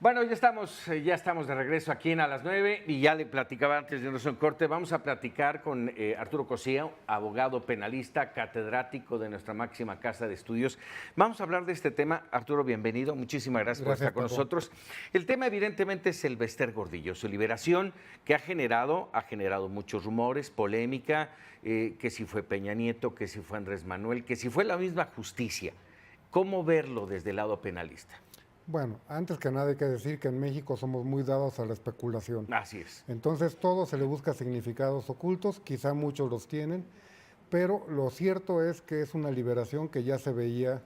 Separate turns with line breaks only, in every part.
Bueno, ya estamos de regreso aquí en A las 9 y ya le platicaba antes de irnos en corte, vamos a platicar con Arturo Cosío, abogado penalista, catedrático de nuestra máxima casa de estudios. Vamos a hablar de este tema. Arturo, bienvenido, muchísimas gracias por estar con
Paco.
nosotros. El tema evidentemente es el Bester Gordillo, su liberación que ha generado muchos rumores, polémica, que si fue Peña Nieto, que si fue Andrés Manuel, que si fue la misma justicia. ¿Cómo verlo desde el lado penalista?
Bueno, antes que nada hay que decir que en México somos muy dados a la especulación.
Así es.
Entonces todo se le busca significados ocultos, quizá muchos los tienen, pero lo cierto es que es una liberación que ya se veía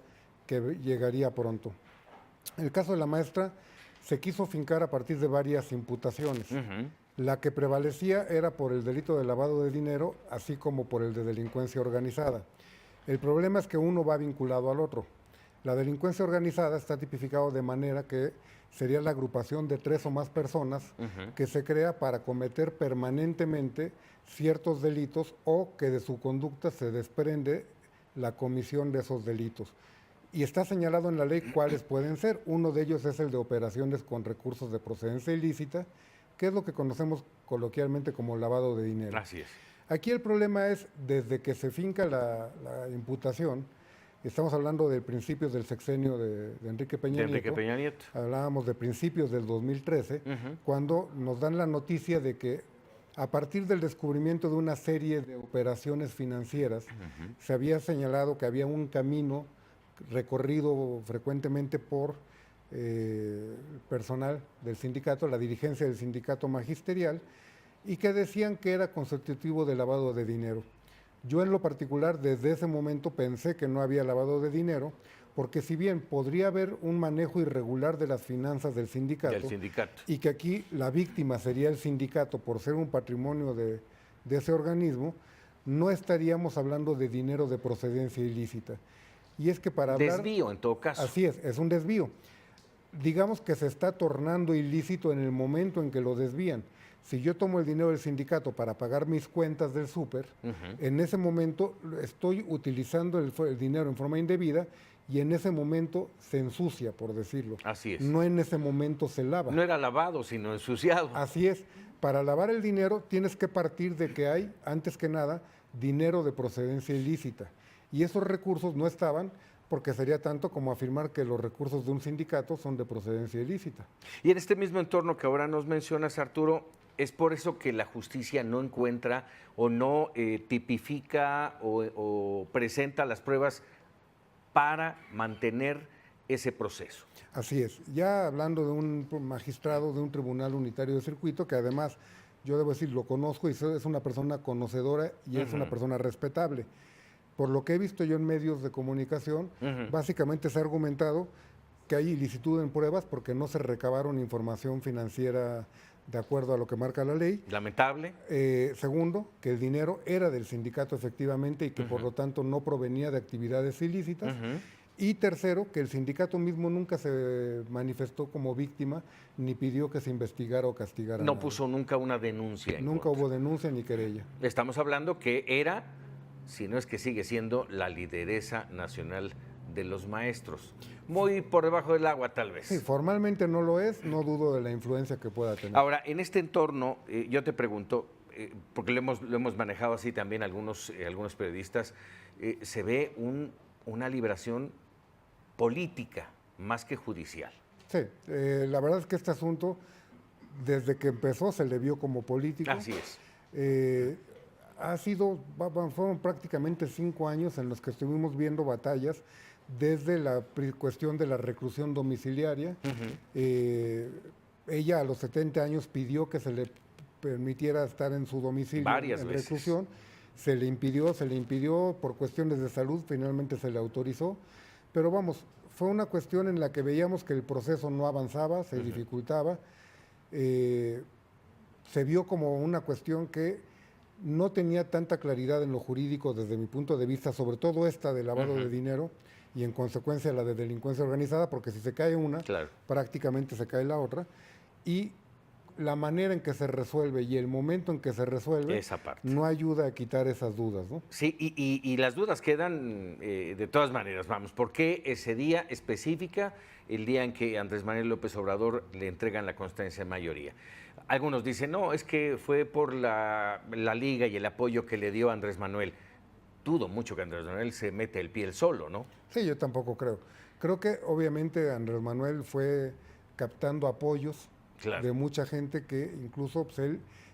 que llegaría pronto. El caso de la maestra se quiso fincar a partir de varias imputaciones. La que prevalecía era por el delito de lavado de dinero, así como por el de delincuencia organizada. El problema es que uno va vinculado al otro. La delincuencia organizada está tipificado de manera que sería la agrupación de 3 o más personas que se crea para cometer permanentemente ciertos delitos o que de su conducta se desprende la comisión de esos delitos. Y está señalado en la ley cuáles pueden ser. Uno de ellos es el de operaciones con recursos de procedencia ilícita, que es lo que conocemos coloquialmente como lavado de dinero.
Así es.
Aquí el problema es, desde que se finca la imputación, estamos hablando de principios del sexenio de Enrique Peña Nieto. Hablábamos de principios del 2013, cuando nos dan la noticia de que a partir del descubrimiento de una serie de operaciones financieras, se había señalado que había un camino recorrido frecuentemente por personal del sindicato, la dirigencia del sindicato magisterial, y que decían que era constitutivo de lavado de dinero. Yo en lo particular desde ese momento pensé que no había lavado de dinero, porque si bien podría haber un manejo irregular de las finanzas del sindicato, y que aquí la víctima sería el sindicato por ser un patrimonio de ese organismo, no estaríamos hablando de dinero de procedencia ilícita. Y es que para hablar...
Desvío, en todo caso.
Así es un desvío. Digamos que se está tornando ilícito en el momento en que lo desvían. Si yo tomo el dinero del sindicato para pagar mis cuentas del súper, en ese momento estoy utilizando el dinero en forma indebida y en ese momento se ensucia, por decirlo.
Así es.
No en ese momento se lava.
No era lavado, sino ensuciado.
Así es. Para lavar el dinero tienes que partir de que hay, antes que nada, dinero de procedencia ilícita. Y esos recursos no estaban, porque sería tanto como afirmar que los recursos de un sindicato son de procedencia ilícita.
Y en este mismo entorno que ahora nos mencionas, Arturo, es por eso que la justicia no encuentra o no tipifica o presenta las pruebas para mantener ese proceso.
Así es. Ya hablando de un magistrado de un tribunal unitario de circuito, que además, yo debo decir, lo conozco y es una persona conocedora y es una persona respetable. Por lo que he visto yo en medios de comunicación, básicamente se ha argumentado que hay ilicitud en pruebas porque no se recabaron información financiera de acuerdo a lo que marca la ley.
Lamentable.
Segundo, que el dinero era del sindicato efectivamente y que por lo tanto no provenía de actividades ilícitas. Y tercero, que el sindicato mismo nunca se manifestó como víctima ni pidió que se investigara o castigara.
No puso nunca una denuncia.
Nunca hubo denuncia ni querella.
Estamos hablando que era, si no es que sigue siendo, la lideresa nacional de los maestros. Muy por debajo del agua, tal vez.
Sí, formalmente no lo es, no dudo de la influencia que pueda tener.
Ahora, en este entorno, yo te pregunto, porque lo hemos manejado así también algunos periodistas, se ve una liberación política más que judicial.
Sí, la verdad es que este asunto, desde que empezó, se le vio como político.
Así es.
Fueron prácticamente 5 años en los que estuvimos viendo batallas desde la cuestión de la reclusión domiciliaria. Ella a los 70 años pidió que se le permitiera estar en su domicilio
varias
en
veces.
reclusión. Se le impidió por cuestiones de salud, finalmente se le autorizó. Pero vamos, fue una cuestión en la que veíamos que el proceso no avanzaba, se dificultaba. Se vio como una cuestión que no tenía tanta claridad en lo jurídico desde mi punto de vista, sobre todo esta de lavado de dinero y en consecuencia la de delincuencia organizada, porque si se cae una, prácticamente se cae la otra. Y la manera en que se resuelve y el momento en que se resuelve
Esa parte.
no ayuda a quitar esas dudas, ¿no?
Sí, y las dudas quedan de todas maneras, vamos, ¿por qué ese día específica, el día en que Andrés Manuel López Obrador le entregan la constancia de mayoría? Algunos dicen, no, es que fue por la liga y el apoyo que le dio Andrés Manuel. Dudo mucho que Andrés Manuel se mete el pie él solo, ¿no?
Sí, yo tampoco creo. Creo que obviamente Andrés Manuel fue captando apoyos
Claro.
de mucha gente que incluso pues,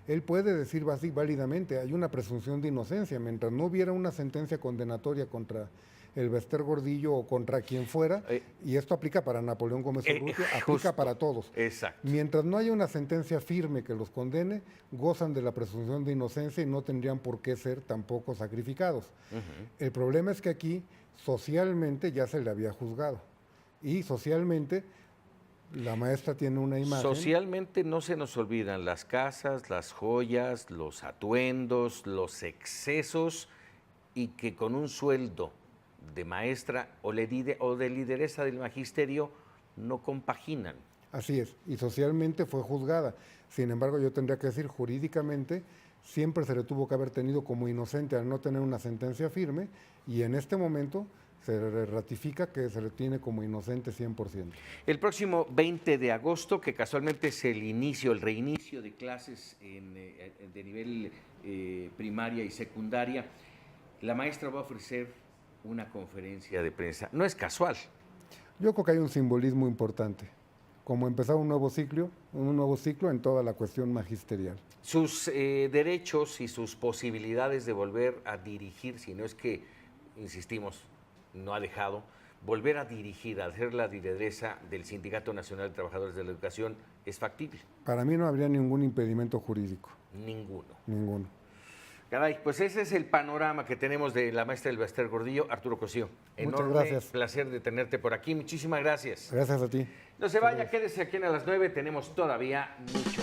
él puede decir así válidamente, hay una presunción de inocencia. Mientras no hubiera una sentencia condenatoria contra el Bester Gordillo o contra quien fuera, y esto aplica para Napoleón Gómez Urrutia, aplica
justo.
para todos.
Exacto.
Mientras no haya una sentencia firme que los condene, gozan de la presunción de inocencia y no tendrían por qué ser tampoco sacrificados. El problema es que aquí socialmente ya se le había juzgado y socialmente la maestra tiene una imagen.
Socialmente no se nos olvidan las casas, las joyas, los atuendos, los excesos, y que con un sueldo de maestra o de lideresa del magisterio no compaginan.
Así es, y socialmente fue juzgada. Sin embargo, yo tendría que decir, jurídicamente, siempre se le tuvo que haber tenido como inocente al no tener una sentencia firme, y en este momento se le ratifica que se le tiene como inocente 100%.
El próximo 20 de agosto, que casualmente es el reinicio de clases de nivel primaria y secundaria, la maestra va a ofrecer una conferencia de prensa. No es casual.
Yo creo que hay un simbolismo importante, como empezar un nuevo ciclo en toda la cuestión magisterial.
Sus derechos y sus posibilidades de volver a dirigir, si no es que, insistimos, no ha dejado, volver a dirigir, a hacer la lideresa del Sindicato Nacional de Trabajadores de la Educación, ¿es factible?
Para mí no habría ningún impedimento jurídico.
Ninguno.
Ninguno.
Caray, pues ese es el panorama que tenemos de la maestra del Bester Gordillo, Arturo Cosío.
Muchas gracias.
Placer de tenerte por aquí. Muchísimas gracias.
Gracias a ti.
No se vaya, quédese aquí a las 9, tenemos todavía mucho